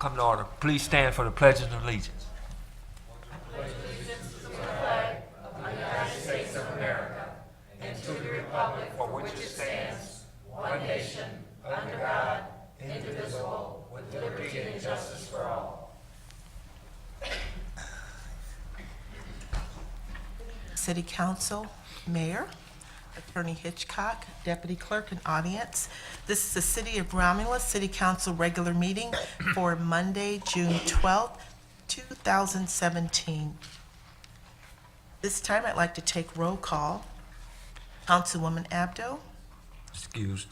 Come to order. Please stand for the Pledge of Allegiance. City Council, Mayor, Attorney Hitchcock, Deputy Clerk, and audience. This is the City of Romulus City Council regular meeting for Monday, June 12th, 2017. This time, I'd like to take roll call. Councilwoman Abdo, Excused.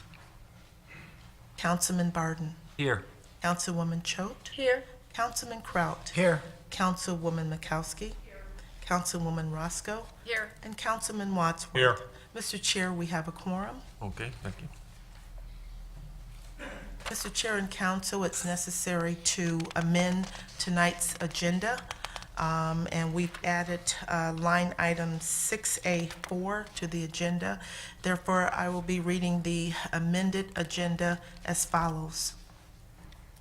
Councilman Barden, Here. Councilwoman Choate, Here. Councilman Kraut, Here. Councilwoman Makowski, Councilwoman Roscoe, Here. and Councilman Wadsworth. Here. Mr. Chair, we have a quorum. Okay, thank you. Mr. Chair and Council, it's necessary to amend tonight's agenda, and we've added line item 6A4 to the agenda. Therefore, I will be reading the amended agenda as follows.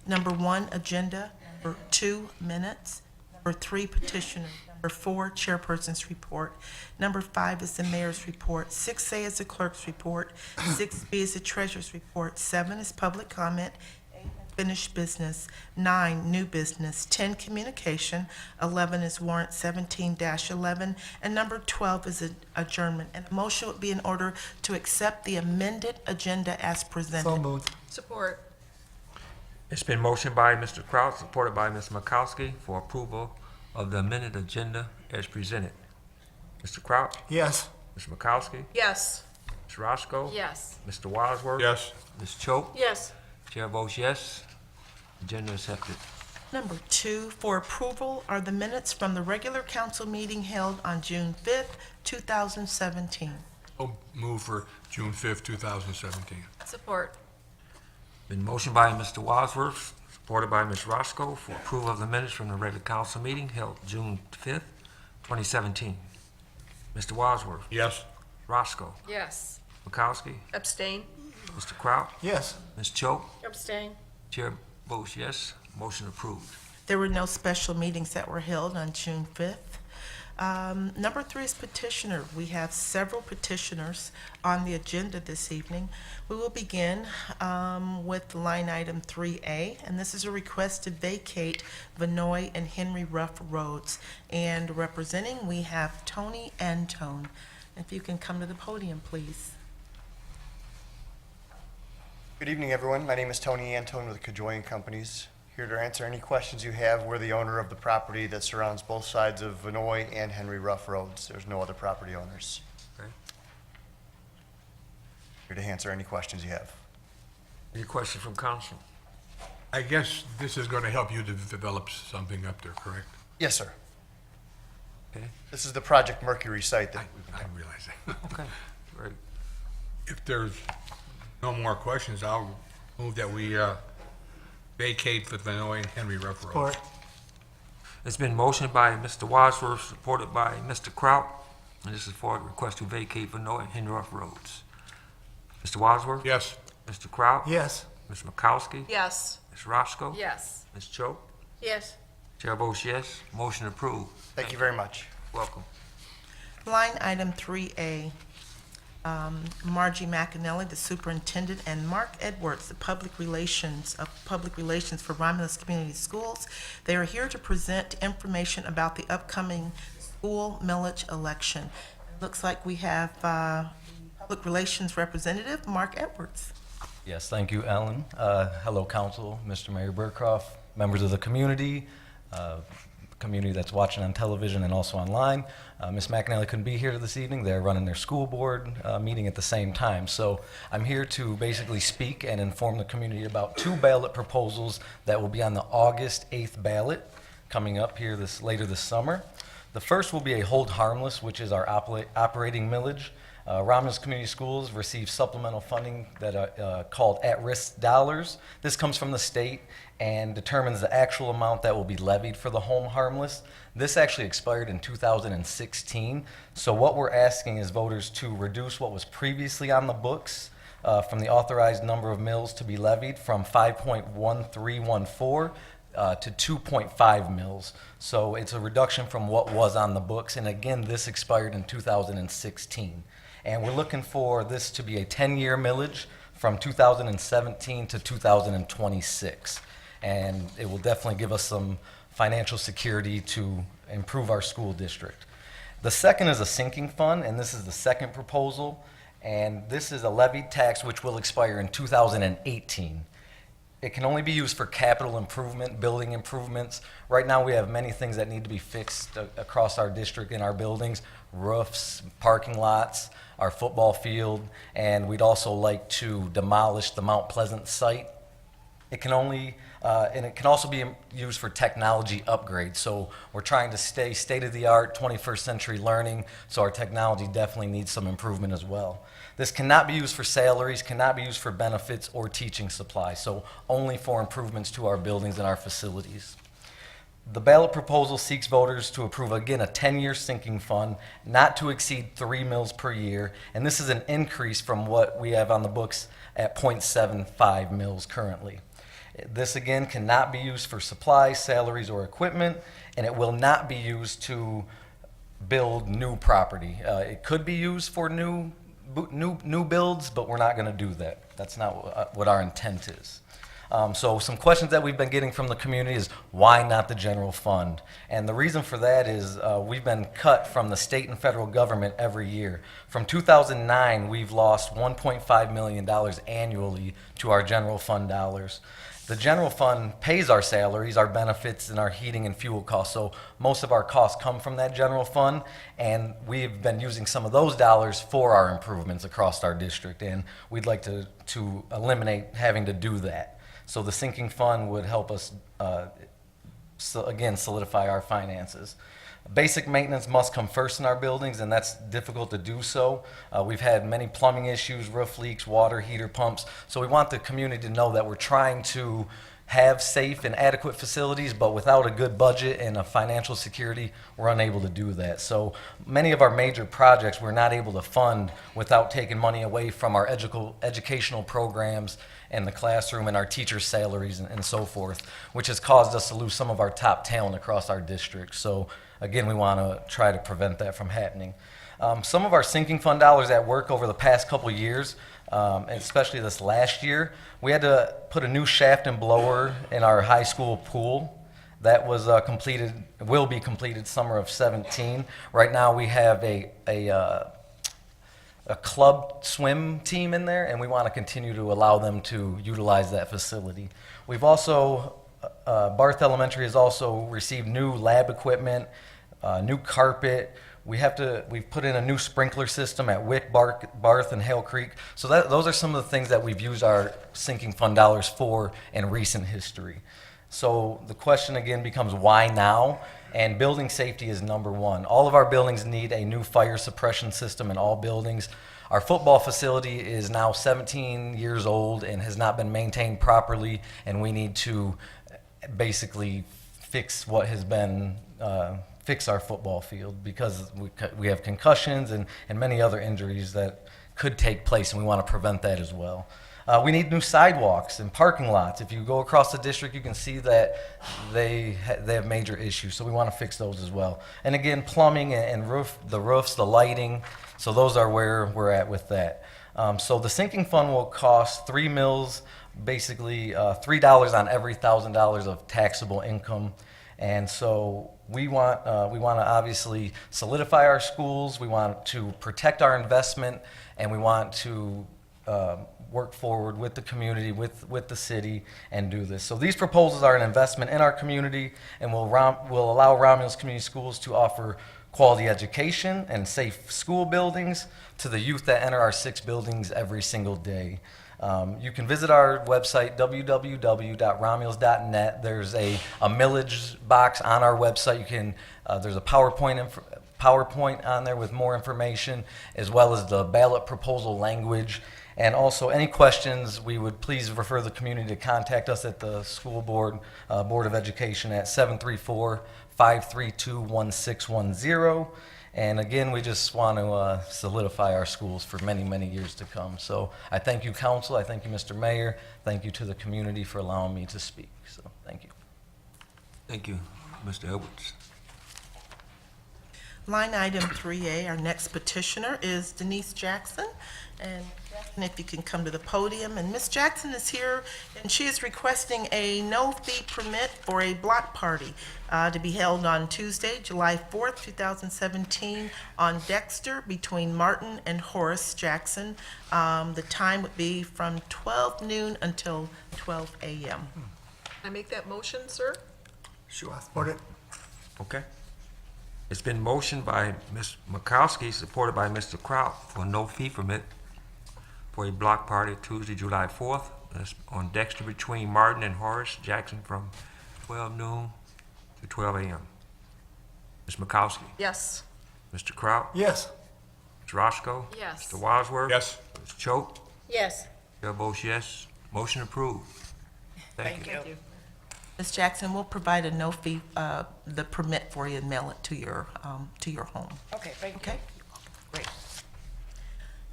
Number 1, agenda. Number 2, minutes. Number 3, petitioner. Number 4, chairperson's report. Number 5 is the mayor's report. 6A is the clerk's report. 6B is the treasurer's report. 7 is public comment. 8, finished business. 9, new business. 10, communication. 11 is warrant 17-11. And number 12 is adjournment. And a motion would be in order to accept the amended agenda as presented. So moved. Support. It's been motioned by Mr. Kraut, supported by Ms. Makowski for approval of the amended agenda as presented. Mr. Kraut? Yes. Ms. Makowski? Yes. Ms. Roscoe? Yes. Mr. Wadsworth? Yes. Ms. Choate? Yes. Chair votes yes. Agenda accepted. Number 2, for approval are the minutes from the regular council meeting held on June 5th, 2017. I'll move for June 5th, 2017. Support. Been motioned by Mr. Wadsworth, supported by Ms. Roscoe for approval of the minutes from the regular council meeting held June 5th, 2017. Mr. Wadsworth? Yes. Roscoe? Yes. Makowski? Abstain. Mr. Kraut? Yes. Ms. Choate? Abstain. Chair votes yes. Motion approved. There were no special meetings that were held on June 5th. Number 3 is petitioner. We have several petitioners on the agenda this evening. We will begin with line item 3A, and this is a request to vacate Vinoy and Henry Ruff Roads. And representing, we have Tony Antone. If you can come to the podium, please. Good evening, everyone. My name is Tony Antone with Kajoyan Companies. Here to answer any questions you have. We're the owner of the property that surrounds both sides of Vinoy and Henry Ruff Roads. There's no other property owners. Okay. Here to answer any questions you have. Any questions from council? I guess this is going to help you to develop something up there, correct? Yes, sir. Okay. This is the Project Mercury site that we've been I talking realize that. Okay. Great. If there's no more questions, I'll move that we vacate the Vinoy and Henry Ruff Road. It's been motioned by Mr. Wadsworth, supported by Mr. Kraut, and this is for a request to vacate Vinoy and Henry Ruff Roads. Mr. Wadsworth? Yes. Mr. Kraut? Yes. Ms. Makowski? Yes. Ms. Roscoe? Yes. Ms. Choate? Yes. Chair votes yes. Motion approved. Thank you very much. Welcome. Line item 3A, Margie McAnally, the superintendent, and Mark Edwards, the public relations for Romulus Community Schools. They are here to present information about the upcoming school millage election. It looks like we have public relations representative, Mark Edwards. Yes, thank you, Ellen. Hello, Council, Mr. Mayor Burkhoff, members of the community that's watching on television and also online. Ms. McAnally couldn't be here this evening. They're running their school board meeting at the same time. So I'm here to basically speak and inform the community about 2 ballot proposals that will be on the August 8th ballot coming up here later this summer. The first will be a hold harmless, which is our operating millage. Romulus Community Schools receive supplemental funding that are called at-risk dollars. This comes from the state and determines the actual amount that will be levied for the home harmless. This actually expired in 2016. So what we're asking is voters to reduce what was previously on the books from the authorized number of mills to be levied from 5.1314 to 2.5 mils. So it's a reduction from what was on the books. And again, this expired in 2016. And we're looking for this to be a 10-year millage from 2017 to 2026. And it will definitely give us some financial security to improve our school district. The second is a sinking fund, and this is the second proposal. And this is a levied tax which will expire in 2018. It can only be used for capital improvement, building improvements. Right now, we have many things that need to be fixed across our district in our buildings: roofs, parking lots, our football field, and we'd also like to demolish the Mount Pleasant site. It can only, and it can also be used for technology upgrades. So we're trying to stay state-of-the-art, 21st century learning, so our technology definitely needs some improvement as well. This cannot be used for salaries, cannot be used for benefits or teaching supplies, so only for improvements to our buildings and our facilities. The ballot proposal seeks voters to approve, again, a 10-year sinking fund, not to exceed 3 mils per year, and this is an increase from what we have on the books at 0.75 mils currently. This, again, cannot be used for supplies, salaries, or equipment, and it will not be used to build new property. It could be used for new builds, but we're not going to do that. That's not what our intent is. So some questions that we've been getting from the community is, why not the general fund? And the reason for that is we've been cut from the state and federal government every year. From 2009, we've lost $1.5 million annually to our general fund dollars. The general fund pays our salaries, our benefits, and our heating and fuel costs. So most of our costs come from that general fund, and we've been using some of those dollars for our improvements across our district, and we'd like to eliminate having to do that. So the sinking fund would help us, again, solidify our finances. Basic maintenance must come first in our buildings, and that's difficult to do so. We've had many plumbing issues, roof leaks, water heater pumps. So we want the community to know that we're trying to have safe and adequate facilities, but without a good budget and a financial security, we're unable to do that. So many of our major projects we're not able to fund without taking money away from our educational programs and the classroom and our teachers' salaries and so forth, which has caused us to lose some of our top talent across our district. So again, we want to try to prevent that from happening. Some of our sinking fund dollars at work over the past couple of years, and especially this last year, we had to put a new shaft and blower in our high school pool. That was completed, will be completed summer of 17. Right now we have a club swim team in there, and we want to continue to allow them to utilize that facility. We've also, Barth Elementary has also received new lab equipment, new carpet. We've put in a new sprinkler system at Wick, Barth, and Hale Creek. So those are some of the things that we've used our sinking fund dollars for in recent history. So the question again becomes, why now? And building safety is number one. All of our buildings need a new fire suppression system in all buildings. Our football facility is now 17 years old and has not been maintained properly, and we need to basically fix what has been fix our football field, because we have concussions and many other injuries that could take place, and we want to prevent that as well. We need new sidewalks and parking lots. If you go across the district, you can see that they have major issues, so we want to fix those as well. And again, plumbing and the roofs, the lighting, so those are where we're at with that. So the sinking fund will cost 3 mils, basically $3 on every $1,000 of taxable income. And so we want to obviously solidify our schools, we want to protect our investment, and we want to work forward with the community, with the city, and do this. So these proposals are an investment in our community, and will allow Romulus Community Schools to offer quality education and safe school buildings to the youth that enter our 6 buildings every single day. You can visit our website, www.romulus.net. There's a millage box on our website. You can there's a PowerPoint on there with more information, as well as the ballot proposal language. And also, any questions, we would please refer the community to contact us at the school board, Board of Education at 734-532-1610. And again, we just want to solidify our schools for many, many years to come. So I thank you, council. I thank you, Mr. Mayor. Thank you to the community for allowing me to speak. So thank you. Thank you, Mr. Edwards. Line item 3A, our next petitioner is Denise Jackson. And Jackson, if you can come to the podium. And Ms. Jackson is here, and she is requesting a no-fee permit for a block party to be held on Tuesday, July 4th, 2017, on Dexter between Martin and Horace Jackson. The time would be from 12 noon until 12 a.m. I make that motion, sir? Sure. Okay. It's been motioned by Ms. Makowski, supported by Mr. Kraut, for no fee permit for a block party Tuesday, July 4th. That's on Dexter between Martin and Horace Jackson from 12 noon to 12 a.m. Ms. Makowski. Yes. Mr. Kraut. Yes. Ms. Roscoe. Yes. Mr. Wadsworth. Yes. Ms. Choate. Yes. Chair votes yes. Motion approved. Thank you. Thank you. Ms. Jackson, we'll provide a no-fee, the permit for you and mail it to your home. Okay, thank you. Okay? Great.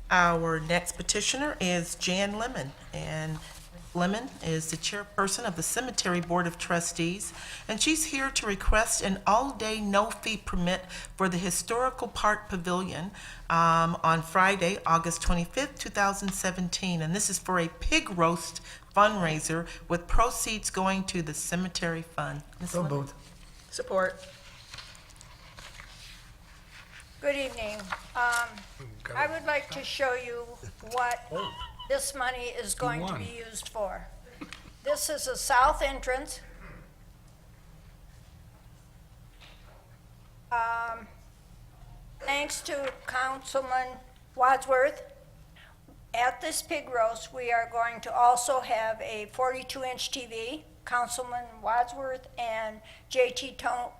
Our next petitioner is Jan Lemon, and Lemon is the chairperson of the Cemetery Board of Trustees, and she's here to request an all-day no-fee permit for the Historical Park Pavilion on Friday, August 25th, 2017, and this is for a pig roast fundraiser with proceeds going to the cemetery fund. Ms. So Lemon? moved. Support. Good evening. I would like to show you what this money is going to be used for. This is the south entrance. Thanks to Councilman Wadsworth, at this pig roast, we are going to also have a 42-inch TV. Councilman Wadsworth and JT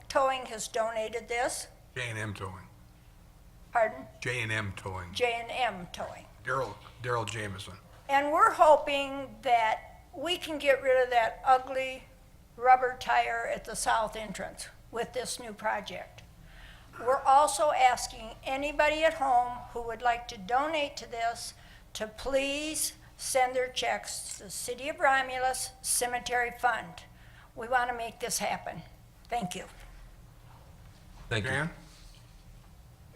Towing has donated this. J&M Towing. Pardon? J&M Towing. J&M Towing. Daryl Jameson. And we're hoping that we can get rid of that ugly rubber tire at the south entrance with this new project. We're also asking anybody at home who would like to donate to this to please send their checks to the City of Romulus Cemetery Fund. We want to make this happen. Thank you. Thank you. Dan?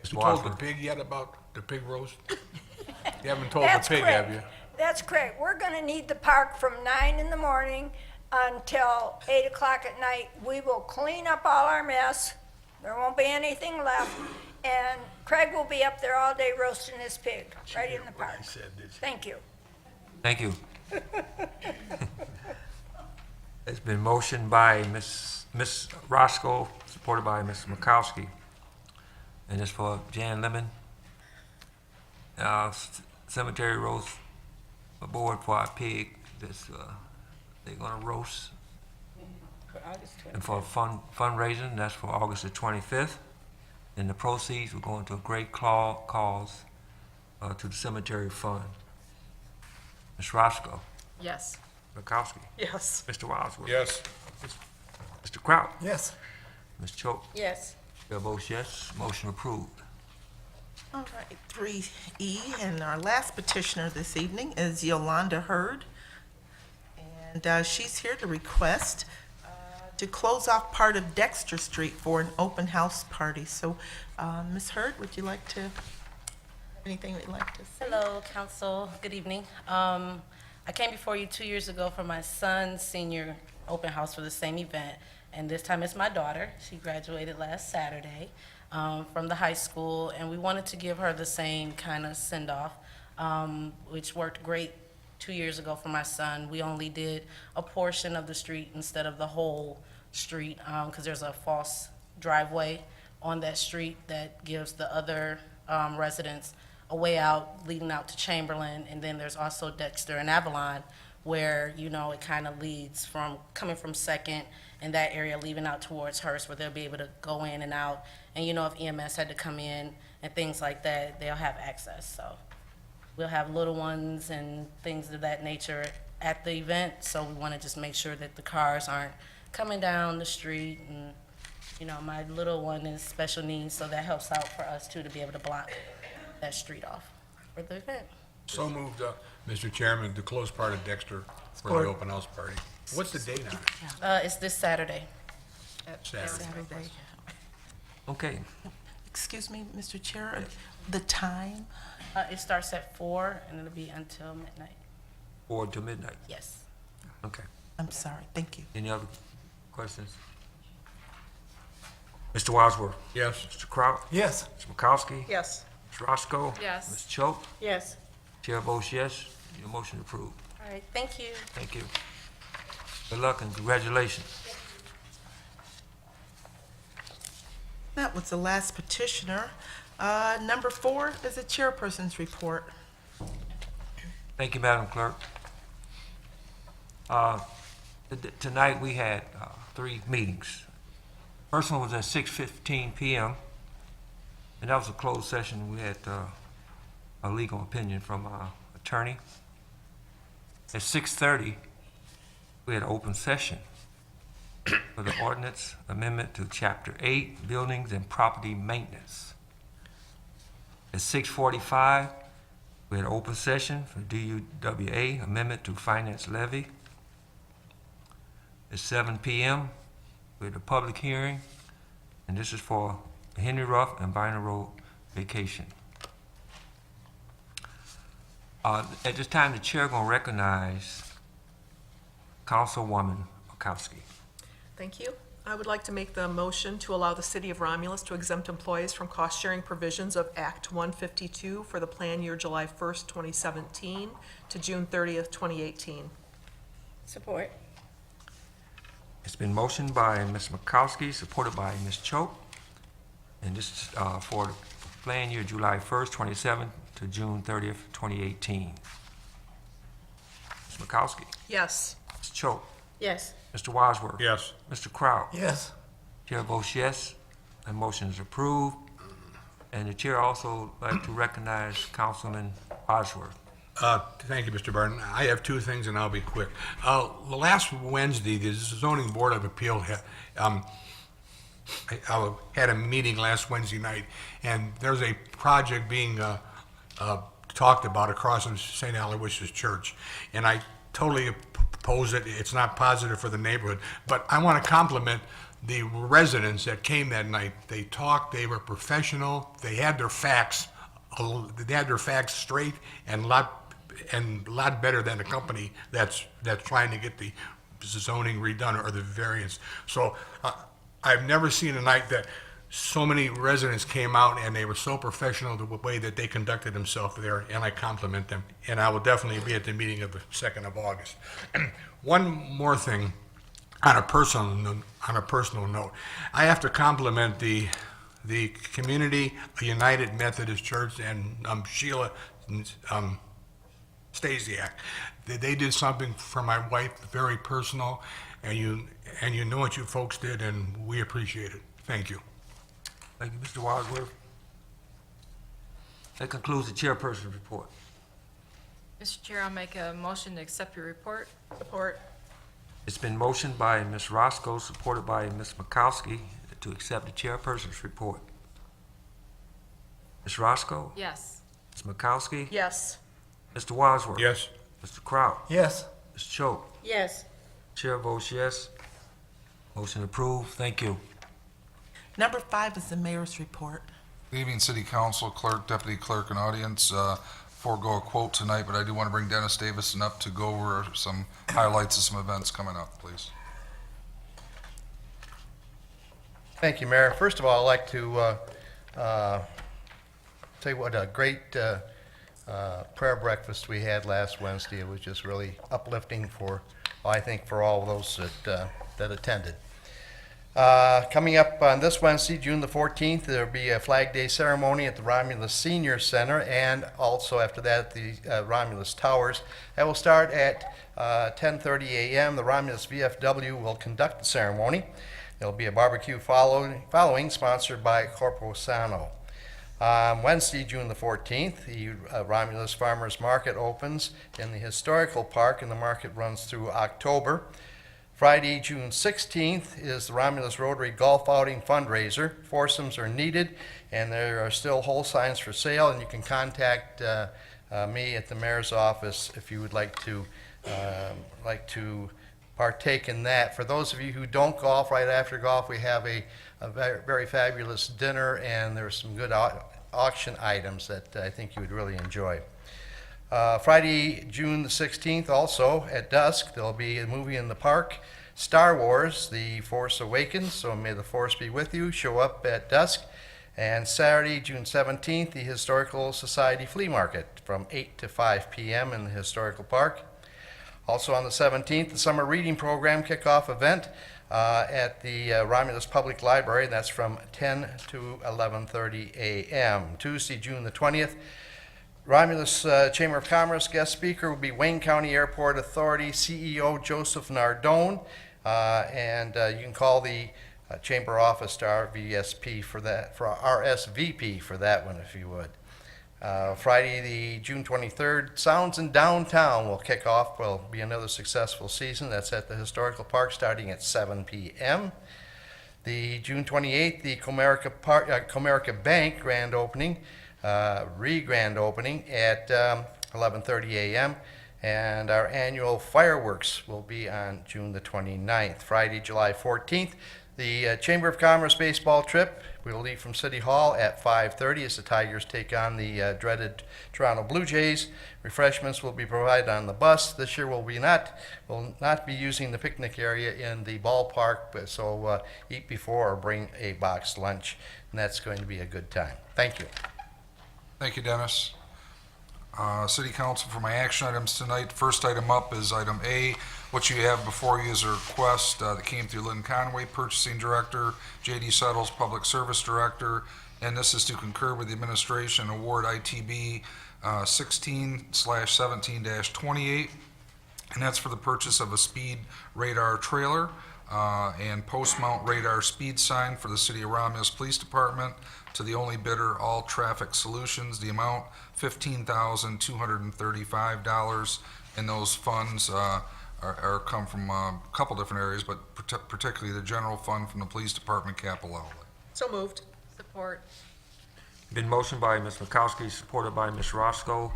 Mr. You told the Wadsworth. pig yet about the pig roast? You haven't told the That's pig, correct. have you? That's correct. We're going to need the park from 9 in the morning until 8 o'clock at night. We will clean up all our mess. There won't be anything left. And Craig will be up there all day roasting his pig, right in the park. Thank you. Thank you. It's been motioned by Ms. Roscoe, supported by Ms. Makowski. And it's for Jan Lemon. Cemetery roast board for our pig that's, they're gonna roast. And for fundraising, that's for August the 25th. And the proceeds will go into a great cause to the cemetery fund. Ms. Roscoe, Yes. Makowski, Yes. Mr. Wadsworth. Yes. Mr. Kraut, Yes. Ms. Choate. Yes. Chair votes yes, motion approved. All right, 3E, and our last petitioner this evening is Yolanda Hurd. And she's here to request to close off part of Dexter Street for an open house party. So, Ms. Hurd, would you like to, have anything you'd like to say? Hello, council. Good evening. I came before you 2 years ago for my son's senior open house for the same event, and this time it's my daughter. She graduated last Saturday from the high school, and we wanted to give her the same kind of send-off, which worked great 2 years ago for my son. We only did a portion of the street instead of the whole street, because there's a false driveway on that street that gives the other residents a way out leading out to Chamberlain, and then there's also Dexter and Avalon, where, you know, it kind of leads from, coming from Second and that area, leaving out towards Hearst, where they'll be able to go in and out. And, you know, if EMS had to come in and things like that, they'll have access. So we'll have little ones and things of that nature at the event, so we want to just make sure that the cars aren't coming down the street. And, you know, my little one is special needs, so that helps out for us, too, to be able to block that street off for the event. So moved, Mr. Chairman, to close part of Dexter for Support. the open house party. What's the date on it? It's this Saturday. Saturday. Okay, Excuse me, Mr. Chair, the time? It starts at 4 and it'll be until midnight. 4 to midnight. Yes. Okay. I'm sorry, thank you. Any other questions? Mr. Wadsworth? Yes. Mr. Kraut? Yes. Ms. Makowski? Yes. Ms. Roscoe? Yes. Ms. Choate? Yes. Chair votes yes. Your motion approved. All right, thank you. Thank you. Good luck and congratulations. That was the last petitioner. Number 4 is the chairperson's report. Thank you, Madam Clerk. Tonight, we had 3 meetings. First one was at 6:15 PM, and that was a closed session. We had a legal opinion from our attorney. At 6:30, we had an open session for the ordinance amendment to Chapter 8, Buildings and Property Maintenance. At 6:45, we had an open session for DUWA amendment to finance levy. At 7 PM, we had a public hearing, and this is for Henry Ruff and Viner Road vacation. At this time, the chair gonna recognize Councilwoman Makowski. Thank you. I would like to make the motion to allow the city of Romulus to exempt employees from cost-sharing provisions of Act 152 for the plan year July 1st, 2017 to June 30th, 2018. Support. It's been motioned by Ms. Makowski, supported by Ms. Choate, and this is for the plan year July 1st, 27 to June 30th, 2018. Ms. Makowski, Yes. Ms. Choate, Yes. Mr. Wadsworth. Yes. Mr. Kraut. Yes. Chair votes yes, and motion is approved. And the chair also like to recognize Councilman Wadsworth. Thank you, Mr. Barton. I have 2 things, and I'll be quick. Last Wednesday, the Zoning Board of Appeal I had a meeting last Wednesday night, and there's a project being talked about across from St. Aloysius Church, and I totally oppose it. It's not positive for the neighborhood, but I want to compliment the residents that came that night. They talked, they were professional, they had their facts straight and a lot better than the company that's trying to get the zoning redone or the variance. So I've never seen a night that so many residents came out and they were so professional the way that they conducted themselves there, and I compliment them. And I will definitely be at the meeting of the 2nd of August. One more thing, on a personal note, I have to compliment the Community United Methodist Church and Sheila Stasiak. They did something for my wife, very personal, and you know what you folks did, and we appreciate it. Thank you. Thank you, Mr. Wadsworth. That concludes the chairperson's report. Mr. Chair, I'll make a motion to accept your report. Support. It's been motioned by Ms. Roscoe, supported by Ms. Makowski, to accept the chairperson's report. Ms. Roscoe? Yes. Ms. Makowski? Yes. Mr. Wadsworth? Yes. Mr. Kraut? Yes. Ms. Choate? Yes. Chair votes yes. Motion approved. Thank you. Number 5 is the mayor's report. Good evening, City Council, Clerk, Deputy Clerk, and audience. Forego a quote tonight, but I do want to bring Dennis Davison up to go over some highlights of some events coming up, please. Thank you, Mayor. First of all, I'd like to tell you what a great prayer breakfast we had last Wednesday. It was just really uplifting I think, for all of those that attended. Coming up on this Wednesday, June the 14th, there'll be a Flag Day ceremony at the Romulus Senior Center, and also after that at the Romulus Towers. That will start at 10:30 a.m. The Romulus VFW will conduct the ceremony. There'll be a barbecue following, sponsored by Corpo Sano. Wednesday, June the 14th, the Romulus Farmers Market opens in the Historical Park, and the market runs through October. Friday, June 16th, is the Romulus Rotary Golf Outing fundraiser. Foursomes are needed, and there are still hole signs for sale, and you can contact me at the mayor's office if you would like to partake in that. For those of you who don't golf, right after golf, we have a very, very fabulous dinner, and there's some good auction items that I think you would really enjoy. Friday, June the 16th, also at dusk, there'll be a movie in the park, Star Wars, The Force Awakens, so may the Force be with you. Show up at dusk. And Saturday, June 17th, the Historical Society Flea Market from 8 to 5 p.m. in the Historical Park. Also on the 17th, the Summer Reading Program kickoff event at the Romulus Public Library. That's from 10 to 11:30 a.m. Tuesday, June the 20th, Romulus Chamber of Commerce guest speaker will be Wayne County Airport Authority CEO Joseph Nardone, and you can call the Chamber office to RVSP for that, for RSVP for that one if you would. Friday, the June 23rd, Sounds in Downtown will kick off. Will be another successful season. That's at the Historical Park starting at 7 p.m. The June 28th, the Comerica Bank grand opening. Re-grand opening at 11:30 a.m. And our annual fireworks will be on June the 29th. Friday, July 14th, the Chamber of Commerce baseball trip will leave from City Hall at 5:30 as the Tigers take on the dreaded Toronto Blue Jays. Refreshments will be provided on the bus. This year will not be using the picnic area in the ballpark, so eat before or bring a boxed lunch, and that's going to be a good time. Thank you. Thank you, Dennis. City Council, for my action items tonight, first item up is item A. What you have before you is a request that came through Lynn Conway, Purchasing Director, J.D. Settles, Public Service Director, and this is to concur with the administration award ITB 16/17-28, and that's for the purchase of a speed radar trailer and post-mount radar speed sign for the City of Romulus Police Department to the only bidder, All Traffic Solutions. The amount, $15,235, and those funds are come from a couple different areas, but particularly the general fund from the Police Department capital outlay. So moved. Support. Been motioned by Ms. Makowski, supported by Ms. Roscoe,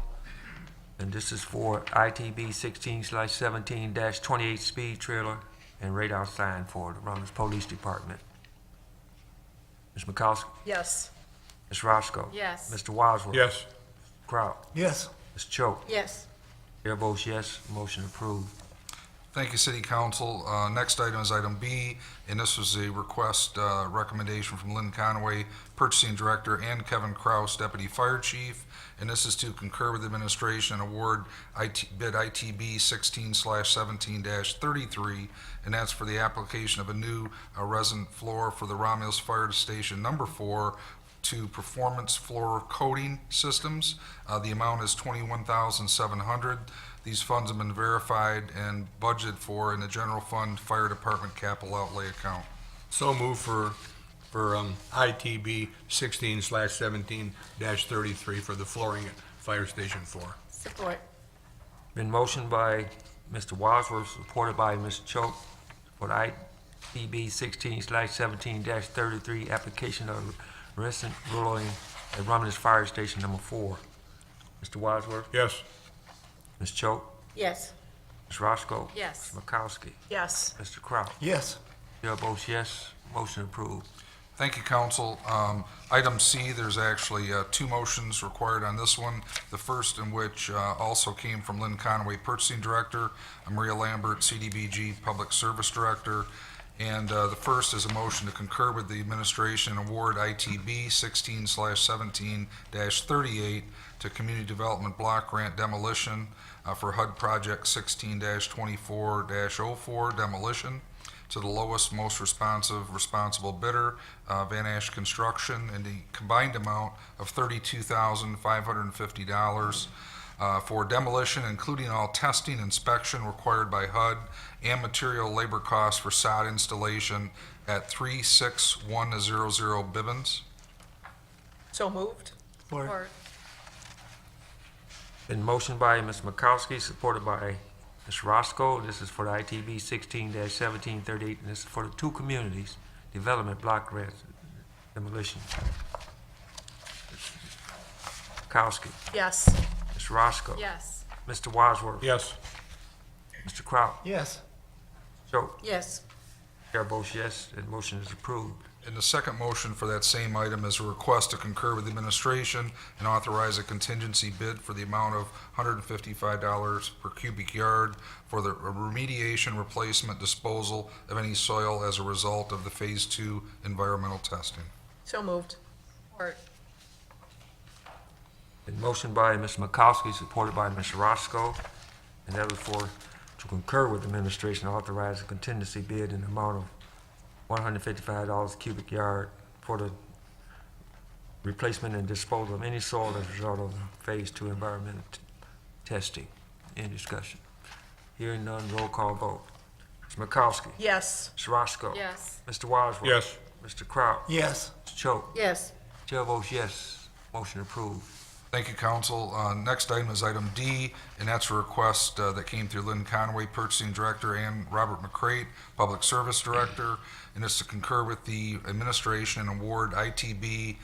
and this is for ITB 16/17-28 speed trailer and radar sign for the Romulus Police Department. Ms. Makowski? Yes. Ms. Roscoe? Yes. Mr. Wadsworth? Yes. Kraut? Yes. Ms. Choate? Yes. Chair votes yes, motion approved. Thank you, City Council. Next item is item B, and this was a request, recommendation from Lynn Conway, Purchasing Director, and Kevin Kraus, Deputy Fire Chief, and this is to concur with the administration and award bid ITB 16/17-33, and that's for the application of a new resin floor for the Romulus Fire Station Number 4 to Performance Floor Coating Systems. The amount is $21,700. These funds have been verified and budgeted for in the General Fund Fire Department Capital Outlay account. So move for ITB 16/17-33 for the flooring at Fire Station 4. Support. Been motioned by Mr. Wadsworth, supported by Ms. Choate, for the ITB 16/17-33 application of resin rolling at Romulus Fire Station Number 4. Mr. Wadsworth? Yes. Ms. Choate? Yes. Ms. Roscoe? Yes. Ms. Makowski? Yes. Mr. Kraut? Yes. Chair votes yes, motion approved. Thank you, Council. Item C, there's actually two motions required on this one. The first in which also came from Lynn Conway, Purchasing Director, Maria Lambert, CDBG Public Service Director. And the first is a motion to concur with the administration and award ITB 16/17-38 to Community Development Block Grant Demolition for HUD Project 16-24-04 demolition to the lowest, most responsible bidder, Van Ash Construction, in the combined amount of $32,550 for demolition, including all testing, inspection required by HUD, and material labor costs for sod installation at 36100 Bibbins. So moved. Support. Been motioned by Ms. Makowski, supported by Ms. Roscoe. This is for the ITB 16/17-38, and this is for the two communities, development block grant demolition. Makowski, Yes. Ms. Roscoe. Yes. Mr. Wadsworth. Yes. Mr. Kraut. Yes. Choate. Yes. Chair votes yes, and motion is approved. And the second motion for that same item is a request to concur with the administration and authorize a contingency bid for the amount of $155 per cubic yard for the remediation, replacement, disposal of any soil as a result of the Phase 2 environmental testing. So moved. Support. Been motion by Ms. Makowski, supported by Ms. Roscoe, and that was for to concur with the administration, authorize a contingency bid in the amount of $155 cubic yard for the replacement and disposal of any soil as a result of Phase 2 environmental testing. Any discussion? Hearing none, roll call vote. Ms. Makowski. Yes. Ms. Roscoe. Yes. Mr. Wadsworth. Yes. Mr. Kraut. Yes. Ms. Choate. Yes. Chair votes yes. Motion approved. Thank you, council. Next item is item D, and that's a request that came through Lynn Conway, Purchasing Director, and Robert McCrate, Public Service Director, and it's to concur with the administration and award ITB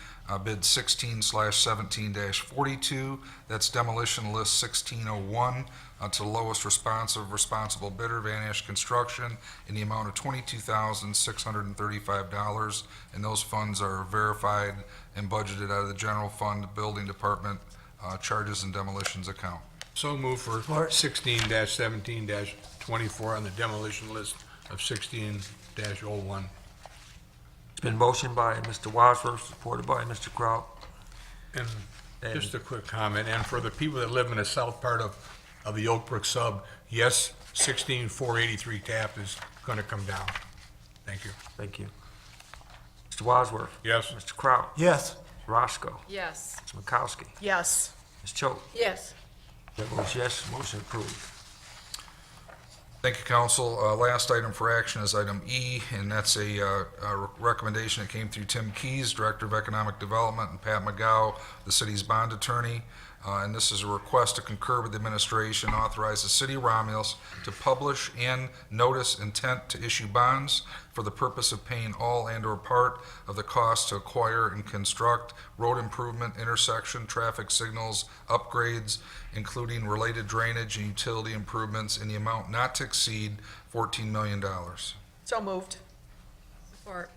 bid 16/17-42, that's demolition list 1601, to the lowest responsible bidder, Van Ash Construction, in the amount of $22,635, and those funds are verified and budgeted out of the general fund, building department, charges and demolitions account. So move for 16-17-24 on the demolition list of 16-01. It's been motioned by Mr. Wadsworth, supported by Mr. Kraut. And just a quick comment, and for the people that live in the south part of the Oak Brook sub, yes, 16-483 tap is gonna come down. Thank you. Thank you. Mr. Wadsworth. Yes. Mr. Kraut. Yes. Roscoe. Yes. Ms. Makowski. Yes. Ms. Choate. Yes. Chair votes yes, motion approved. Thank you, council. Last item for action is item E, and that's a recommendation that came through Tim Keys, Director of Economic Development, and Pat McGow, the city's bond attorney. And this is a request to concur with the administration, authorize the city of Romulus to publish and notice intent to issue bonds for the purpose of paying all and/or part of the cost to acquire and construct road improvement, intersection, traffic signals, upgrades, including related drainage and utility improvements in the amount not to exceed $14 million. So moved. Support.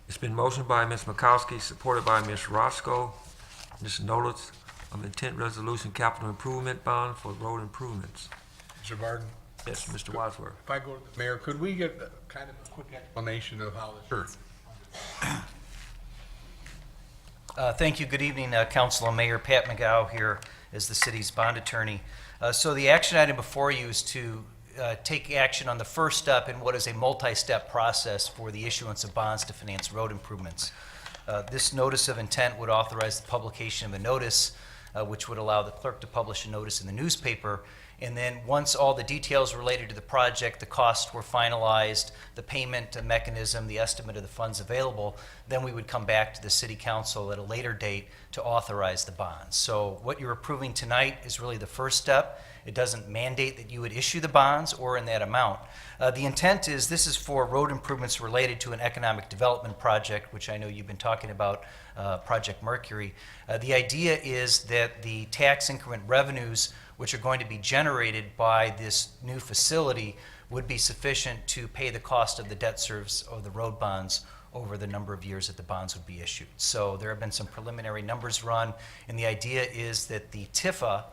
It's been motioned by Ms. Makowski, supported by Ms. Roscoe. This notice of intent resolution capital improvement bond for road improvements. Mr. Barton, Yes, Mr. Wadsworth. if I go to the mayor, could we get kind of a quick explanation of how this? Sure. Thank you. Good evening, Council and Mayor. Pat McGow here as the city's bond attorney. So the action item before you is to take action on the first step in what is a multi-step process for the issuance of bonds to finance road improvements. This notice of intent would authorize the publication of a notice, which would allow the clerk to publish a notice in the newspaper. And then once all the details related to the project, the costs were finalized, the payment mechanism, the estimate of the funds available, then we would come back to the city council at a later date to authorize the bonds. So what you're approving tonight is really the first step. It doesn't mandate that you would issue the bonds or in that amount. The intent is this is for road improvements related to an economic development project, which I know you've been talking about, Project Mercury. The idea is that the tax increment revenues which are going to be generated by this new facility would be sufficient to pay the cost of the debt service or the road bonds over the number of years that the bonds would be issued. So there have been some preliminary numbers run, and the idea is that the TIFA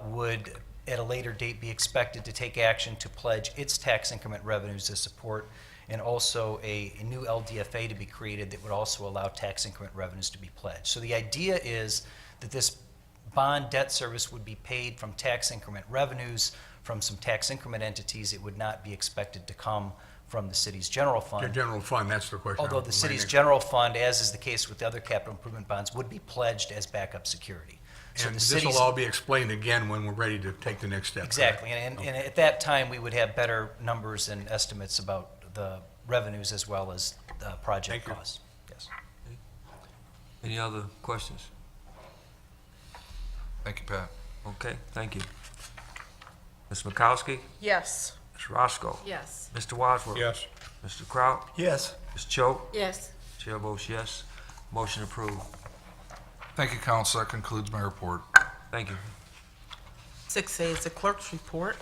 would, at a later date, be expected to take action to pledge its tax increment revenues to support, and also a new LDFA to be created that would also allow tax increment revenues to be pledged. So the idea is that this bond debt service would be paid from tax increment revenues from some tax increment entities. It would not be expected to come from the city's general fund. Your general fund, that's the question. Although the city's general fund, as is the case with the other capital improvement bonds, would be pledged as backup security. So And the this city's, will all be explained again when we're ready to take the next step. exactly, and at that time, we would have better numbers and estimates about the revenues as well as the project Thank you. costs. Yes. Any other questions? Thank you, Pat. Okay, thank you. Ms. Makowski. Yes. Ms. Roscoe. Yes. Mr. Wadsworth. Yes. Mr. Kraut. Yes. Ms. Choate. Yes. Chair votes yes. Motion approved. Thank you, council. That concludes my report. Thank you. 6A is the clerk's report.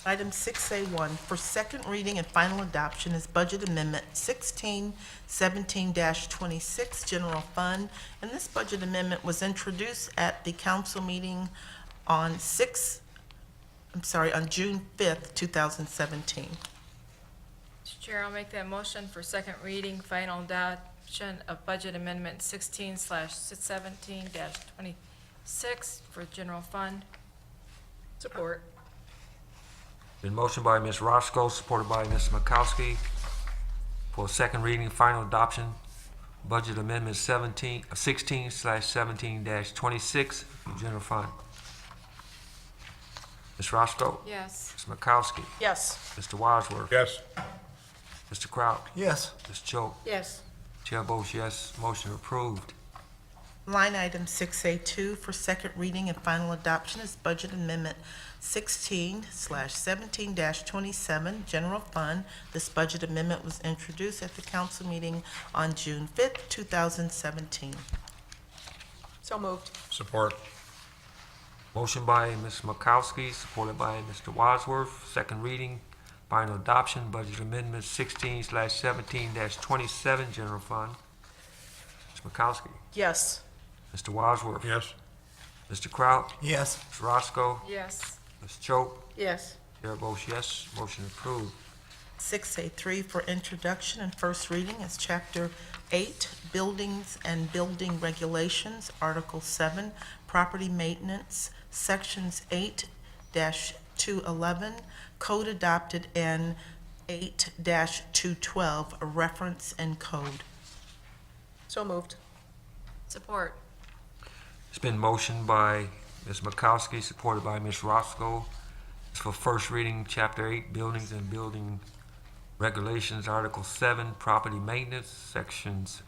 Item 6A1 for second reading and final adoption is Budget Amendment 1617-26, General Fund. And this budget amendment was introduced at the council meeting on on June 5th, 2017. Mr. Chair, I'll make that motion for second reading, final adoption of Budget Amendment 16/17-26 for general fund. Support. Been motion by Ms. Roscoe, supported by Ms. Makowski, for second reading, final adoption, Budget Amendment 16/17-26, general fund. Ms. Roscoe? Yes. Ms. Makowski? Yes. Mr. Wadsworth? Yes. Mr. Kraut? Yes. Ms. Choate? Yes. Chair votes yes, motion approved. Line item 6A2 for second reading and final adoption is Budget Amendment 16/17-27, General Fund. This budget amendment was introduced at the council meeting on June 5th, 2017. So moved. Support. Motion by Ms. Makowski, supported by Mr. Wadsworth, second reading, final adoption, budget amendment 16/17-27, general fund. Ms. Makowski? Yes. Mr. Wadsworth? Yes. Mr. Kraut? Yes. Ms. Roscoe? Yes. Ms. Choate? Yes. Chair votes yes, motion approved. 6A3 for introduction and first reading is Chapter 8, Buildings and Building Regulations, Article 7, Property Maintenance, Sections 8-211, Code Adopted, and 8-212, a reference and code. So moved. Support. It's been motioned by Ms. Makowski, supported by Ms. Roscoe. It's for first reading, Chapter 8, Buildings and Building Regulations, Article 7, Property Maintenance, Sections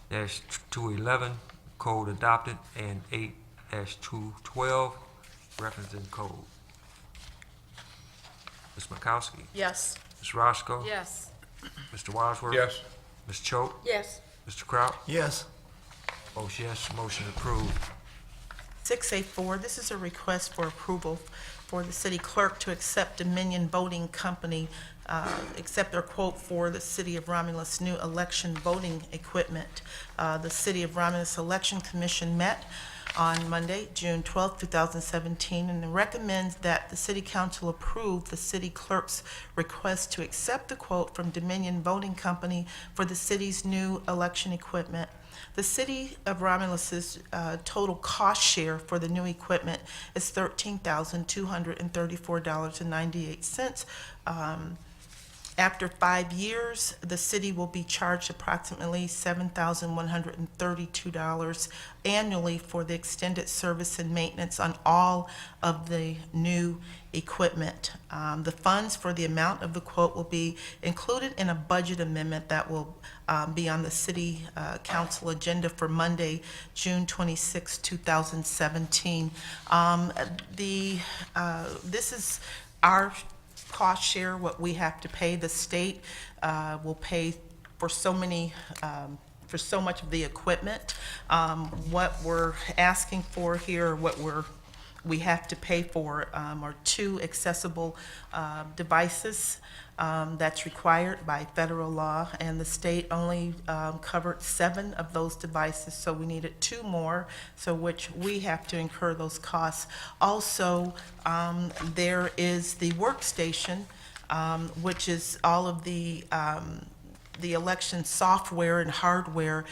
8-211, Code Adopted, and 8-212, Reference and Code. Ms. Makowski? Yes. Ms. Roscoe? Yes. Mr. Wadsworth? Yes. Ms. Choate? Yes. Mr. Kraut? Yes. Votes yes, motion approved. 6A4, this is a request for approval for the city clerk to accept Dominion Voting Company, accept their quote for the City of Romulus new election voting equipment. The City of Romulus Election Commission met on Monday, June 12, 2017, and recommends that the City Council approve the city clerk's request to accept the quote from Dominion Voting Company for the city's new election equipment. The City of Romulus's total cost share for the new equipment is $13,234.98. After 5 years, the city will be charged approximately $7,132 annually for the extended service and maintenance on all of the new equipment. The funds for the amount of the quote will be included in a budget amendment that will be on the city council agenda for Monday, June 26, 2017. This is our cost share, what we have to pay. The state will pay for so many, for so much of the equipment. What we're asking for here, we have to pay for are 2 accessible devices that's required by federal law, and the state only covered 7 of those devices, so we needed 2 more, so which we have to incur those costs. Also, there is the workstation, which is all of the election software and hardware.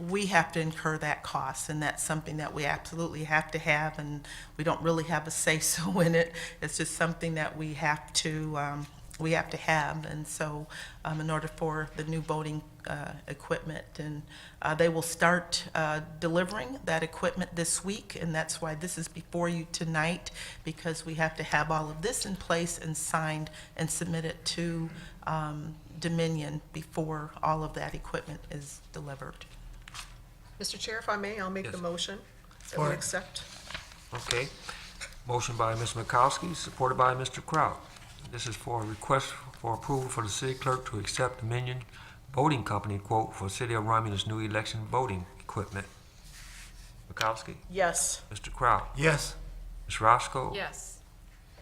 We have to incur that cost, and that's something that we absolutely have to have, and we don't really have a say-so in it. It's just something that we have to have, and so in order for the new voting equipment, and they will start delivering that equipment this week, and that's why this is before you tonight, because we have to have all of this in place and signed and submitted to Dominion before all of that equipment is delivered. Mr. Chair, if I may, I'll make Yes. the motion that we accept. Okay. Motion by Ms. Makowski, supported by Mr. Kraut. This is for a request for approval for the city clerk to accept Dominion Voting Company quote for City of Romulus new election voting equipment. Makowski? Yes. Mr. Kraut? Yes. Ms. Roscoe? Yes.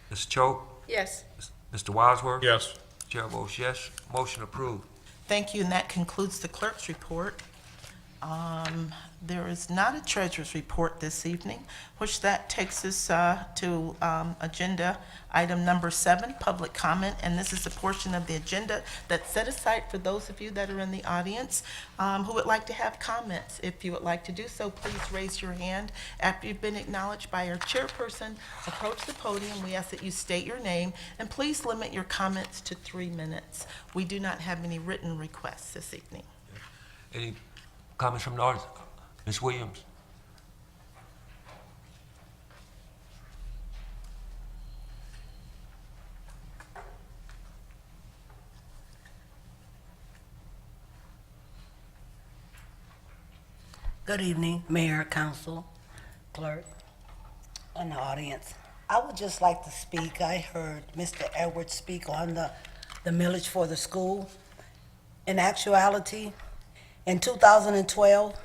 Ms. Choate? Yes. Mr. Wadsworth? Yes. Chair votes yes. Motion approved. Thank you, and that concludes the clerk's report. There is not a treasurer's report this evening, which that takes us to agenda item number 7, public comment, and this is a portion of the agenda that's set aside for those of you that are in the audience who would like to have comments. If you would like to do so, please raise your hand. After you've been acknowledged by our chairperson, approach the podium. We ask that you state your name, and please limit your comments to 3 minutes. We do not have any written requests this evening. Any comments from the audience? Ms. Williams? Good evening, Mayor, Council, Clerk, and the audience. I would just like to speak. I heard Mr. Edwards speak on the millage for the school. In actuality, in 2012,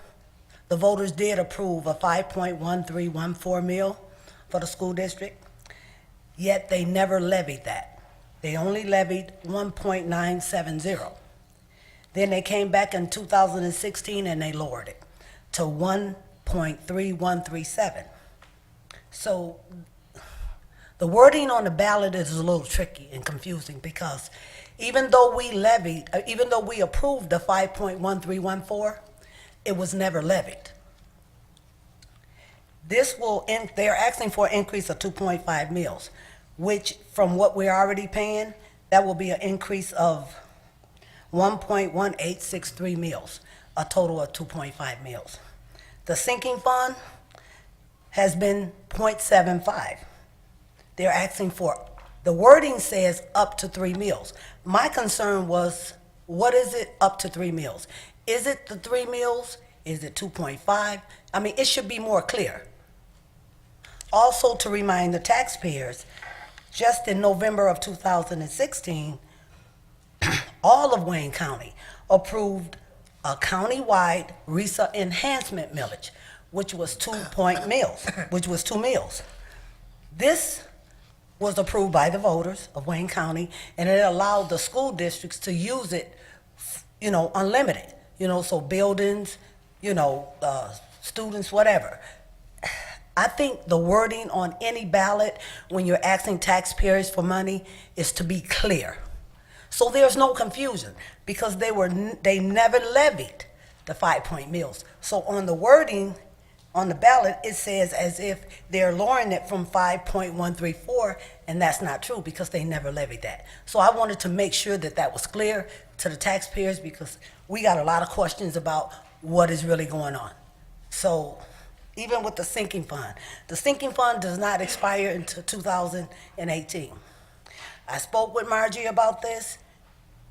the voters did approve a 5.1314 mil for the school district, yet they never levied that. They only levied 1.970. Then they came back in 2016 and they lowered it to 1.3137. So the wording on the ballot is a little tricky and confusing because even though we approved the 5.1314, it was never levied. They're asking for an increase of 2.5 mils, which from what we're already paying, that will be an increase of 1.1863 mils, a total of 2.5 mils. The sinking fund has been 0.75. They're asking for, the wording says up to 3 mils. My concern was, what is it up to 3 mils? Is it the 3 mils? Is it 2.5? I mean, it should be more clear. Also, to remind the taxpayers, just in November of 2016, all of Wayne County approved a countywide RESA enhancement millage, which was 2 mils. This was approved by the voters of Wayne County, and it allowed the school districts to use it, unlimited, so buildings, students, whatever. I think the wording on any ballot when you're asking taxpayers for money is to be clear. So there's no confusion because they never levied the 5 mils. So on the wording on the ballot, it says as if they're lowering it from 5.134, and that's not true because they never levied that. So I wanted to make sure that that was clear to the taxpayers because we got a lot of questions about what is really going on. So even with the sinking fund does not expire until 2018. I spoke with Margie about this.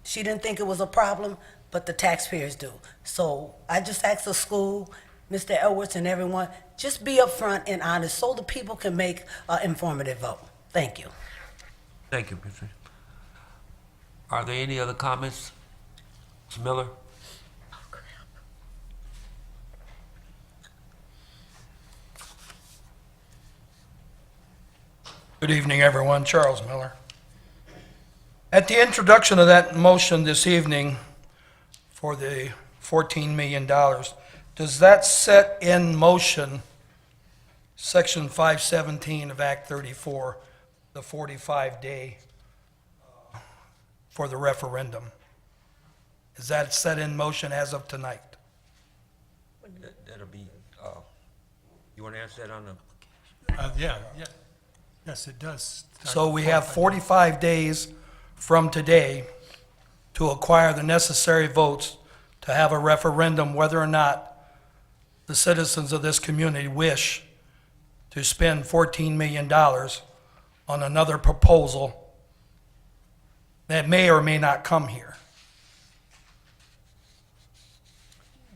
She didn't think it was a problem, but the taxpayers do. So I just asked the school, Mr. Edwards and everyone, just be upfront and honest so the people can make an informative vote. Thank you. Thank you, Mr. Are there any other comments? Ms. Miller? Good evening, everyone. Charles Miller. At the introduction of that motion this evening for the $14 million, does that set in motion Section 517 of Act 34, the 45-day for the referendum? Is that set in motion as of tonight? That'll be, you want to answer that on the? Yeah. Yes, it does. So we have 45 days from today to acquire the necessary votes to have a referendum whether or not the citizens of this community wish to spend $14 million on another proposal that may or may not come here.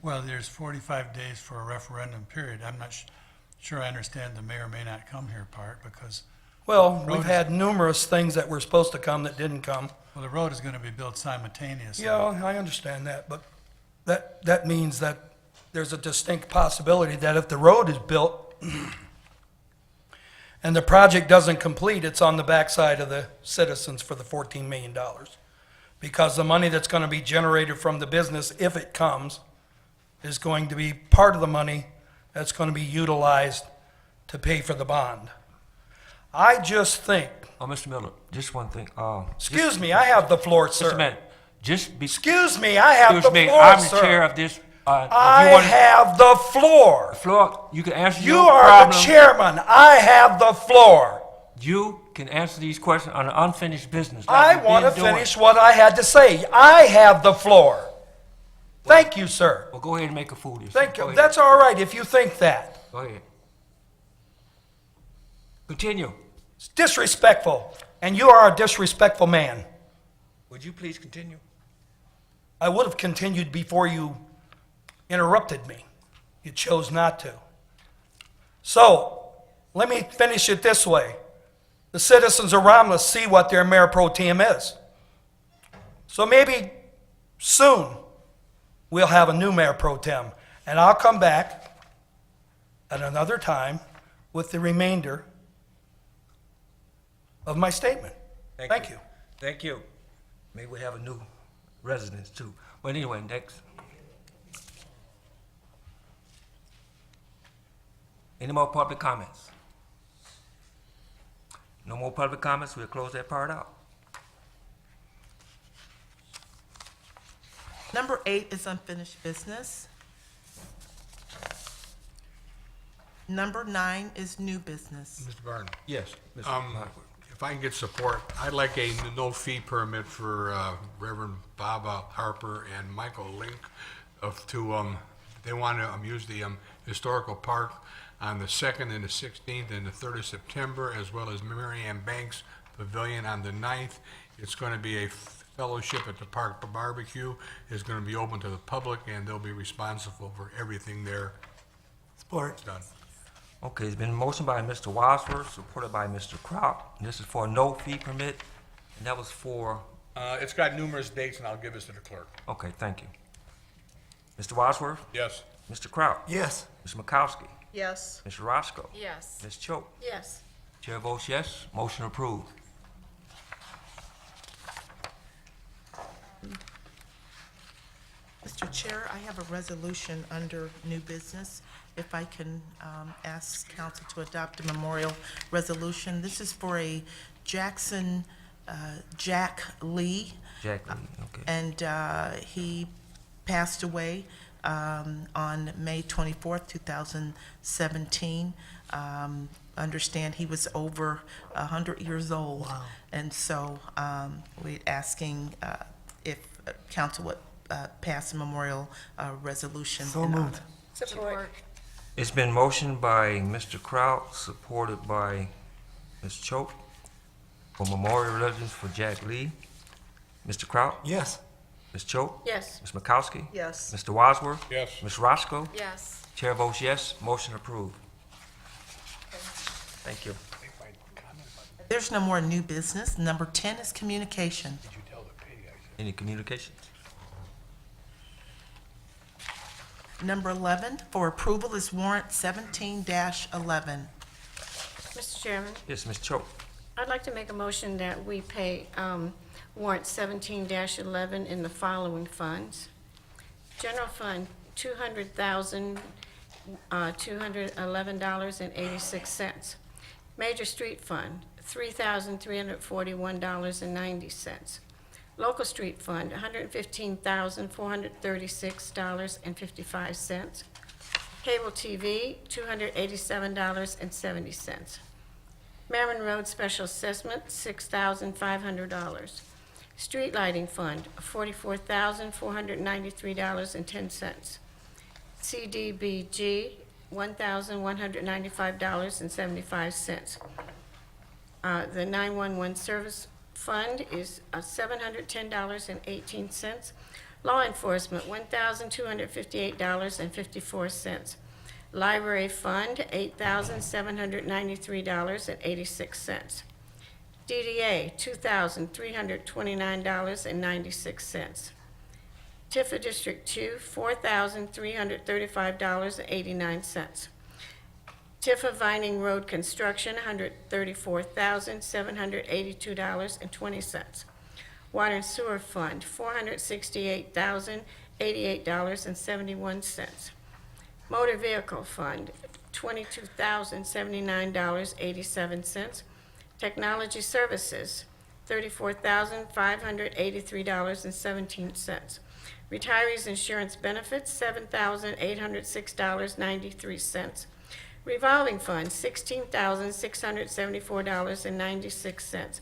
Well, there's 45 days for a referendum period. I'm not sure I understand the may or may not come here part because. Well, we've had numerous things that were supposed to come that didn't come. Well, the road is going to be built simultaneously. Yeah, I understand that, but that means that there's a distinct possibility that if the road is built and the project doesn't complete, it's on the backside of the citizens for the $14 million. Because the money that's going to be generated from the business, if it comes, is going to be part of the money that's going to be utilized to pay for the bond. I just think, Oh, Mr. Miller, just one thing. excuse me, I have the floor, Just a sir. minute. Just be. Excuse me, I have the Excuse me, floor, I'm the sir. chair of this. If I you want have the floor. floor, you can answer You your are problem. the chairman. I have the floor. You can answer these questions on unfinished business. I like you've want to been doing. finish what I had to say. I have the floor. Thank you, sir. Well, go ahead and make a fool of yourself. Thank Go you. ahead. That's all right if you think that. Go ahead. Continue. It's disrespectful, and you are a disrespectful man. Would you please continue? I would have continued before you interrupted me. You chose not to. So, let me finish it this way. The citizens of Romulus see what their mayor pro tem is. So maybe soon we'll have a new mayor pro tem, and I'll come back at another time with the remainder of my statement. Thank you. Thank you. Maybe we have a new residence too. But anyway, next. Any more public comments? No more public comments, we'll close that part out. Number 8 is unfinished business. Number 9 is new business. Mr. Barton, Yes, Mr. Lockwood. if I can get support, I'd like a no-fee permit for Reverend Bob Harper and Michael Link they want to use the historical park on the 2nd and the 16th and the 3rd of September, as well as Mary Ann Banks Pavilion on the 9th. It's going to be a fellowship at the park barbecue. It's going to be open to the public, and they'll be responsible for everything there. Support. Done. Okay, it's been motioned by Mr. Wadsworth, supported by Mr. Kraut. And this is for a no-fee permit, and that was for, It's got numerous dates, and I'll give this to the clerk. okay, thank you. Mr. Wadsworth? Yes. Mr. Kraut? Yes. Mr. Makowski? Yes. Mr. Roscoe? Yes. Ms. Choate? Yes. Chair votes yes, motion approved. Mr. Chair, I have a resolution under new business. If I can ask council to adopt a memorial resolution. This is for a Jackson, Jack Lee. Jack Lee, okay. And he passed away on May 24th, 2017. Understand he was over 100 years old. Wow. And so we're asking if council would pass a memorial resolution. So in moved. honor. Support. It's been motioned by Mr. Kraut, supported by Ms. Choate, for memorial resolutions for Jack Lee. Mr. Kraut? Yes. Ms. Choate? Yes. Ms. Makowski? Yes. Mr. Wadsworth? Yes. Ms. Roscoe? Yes. Chair votes yes, motion approved. Thank you. There's no more new business. Number 10 is communication. Any communications? Number 11 for approval is warrant 17-11. Mr. Chairman, Yes, Ms. Choate. I'd like to make a motion that we pay warrant 17-11 in the following funds. General Fund, $200,211.86. Major Street Fund, $3,341.90. Local Street Fund, $115,436.55. Cable TV, $287.70. Merriman Road Special Assessment, $6,500. Street Lighting Fund, $44,493.10. CDBG, $1,195.75. The 911 Service Fund is $710.18. Law Enforcement, $1,258.54. Library Fund, $8,793.86. DDA, $2,329.96. Tifa District 2, $4,335.89. Tifa Vining Road Construction, $134,782.20. Water and Sewer Fund, $468,088.71. Motor Vehicle Fund, $22,079.87. Technology Services, $34,583.17. Retirees Insurance Benefits, $7,806.93. Revolving Fund, $16,674.96.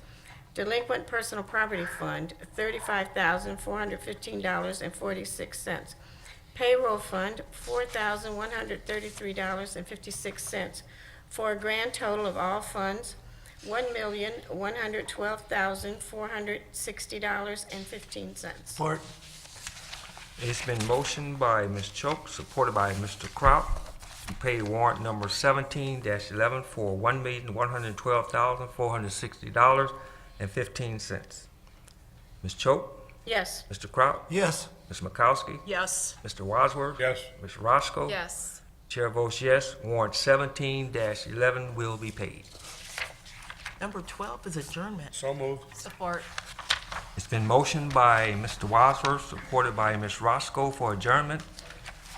Delinquent Personal Property Fund, $35,415.46. Payroll Fund, $4,133.56, for a grand total of all funds, $1,112,460.15. Support. It's been motioned by Ms. Choate, supported by Mr. Kraut, to pay warrant number 17-11 for $1,112,460.15. Ms. Choate? Yes. Mr. Kraut? Yes. Ms. Makowski? Yes. Mr. Wadsworth? Yes. Ms. Roscoe? Yes. Chair votes yes. Warrant 17-11 will be paid. Number 12 is adjournment. So moved. Support. It's been motioned by Mr. Wadsworth, supported by Ms. Roscoe for adjournment.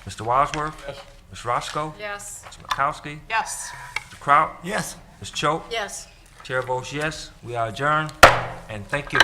Mr. Wadsworth? Yes. Ms. Roscoe? Yes. Ms. Makowski? Yes. Mr. Kraut? Yes. Ms. Choate? Yes. Chair votes yes. We are adjourned, and thank you.